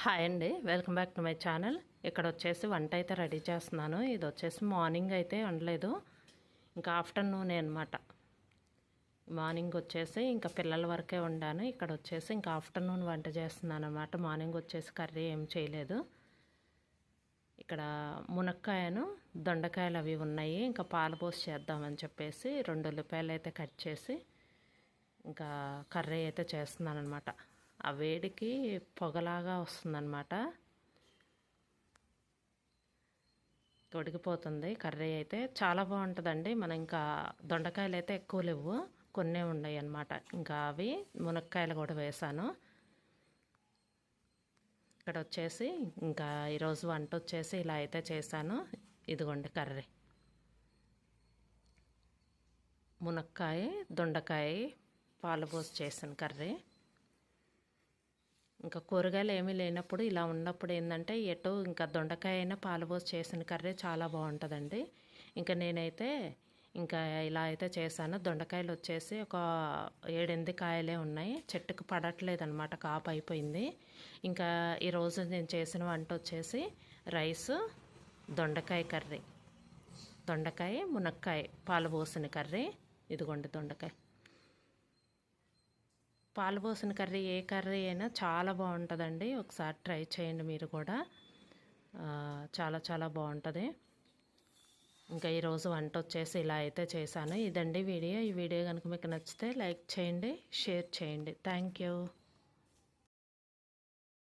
Hi అండి, welcome back to my channel. ఇక్కడ వచ్చేసి వంట అయితే రెడీ చేస్తున్నాను. ఇది వచ్చేసి మార్నింగ్ అయితే వండలేదు, ఇంకా ఆఫ్టర్నూనే అనమాట. మార్నింగ్ వచ్చేసి ఇంకా పిల్లల వరకే వండాను. ఇక్కడ వచ్చేసి ఇంకా ఆఫ్టర్నూన్ వంట చేస్తున్నాను అనమాట. మార్నింగ్ వచ్చేసి కర్రీ ఏం చేయలేదు. ఇక్కడ మునక్కాయను దొండకాయలు అవి ఉన్నాయి, ఇంకా పాలు పోసి చేద్దామని చెప్పేసి 2 ఉల్లిపాయలు అయితే కట్ చేసి ఇంకా కర్రీ అయితే చేస్తున్నాను అనమాట. ఆ వేడికి పొగలాగా వస్తుందన్నమాట, ఉడికిపోతుంది. కర్రీ అయితే చాలా బాగుంటుందండి. మనం ఇంకా దొండకాయలు అయితే ఎక్కువ లేవు, కొన్నే ఉన్నాయి అన్నమాట. ఇంకా అవి మునక్కాయలు కూడా వేసాను. ఇక్కడ వచ్చేసి ఇంకా ఈరోజు వంట వచ్చేసి ఇలా అయితే చేశాను. ఇదిగోండి కర్రీ, మునక్కాయ దొండకాయ పాలు పోసి చేసిన కర్రీ. ఇంకా కూరగాయలు ఏమీ లేనప్పుడు ఇలా ఉన్నప్పుడు ఏంటంటే ఎటు ఇంకా దొండకాయ అయినా పాలు పోసి చేసిన కర్రీ చాలా బాగుంటుందండి. ఇంకా నేనైతే ఇంకా ఇలా అయితే చేశాను. దొండకాయలు వచ్చేసి ఒక 7-8 కాయలే ఉన్నాయి, చెట్టుకు పడట్లేదు అనమాట, కాపు అయిపోయింది. ఇంకా ఈరోజు నేను చేసిన వంట వచ్చేసి రైస్, దొండకాయ కర్రీ, దొండకాయ మునక్కాయ పాలు పోసిన కర్రీ. ఇదిగోండి దొండకాయ పాలు పోసిన కర్రీ. ఏ కర్రీ అయినా చాలా బాగుంటుందండి, ఒకసారి ట్రై చేయండి మీరు కూడా, చాలా చాలా బాగుంటుంది. ఇంకా ఈరోజు వంట వచ్చేసి ఇలా అయితే చేశాను. ఇదండి వీడియో. ఈ వీడియో కనుక మీకు నచ్చితే లైక్ చేయండి, షేర్ చేయండి. Thank you.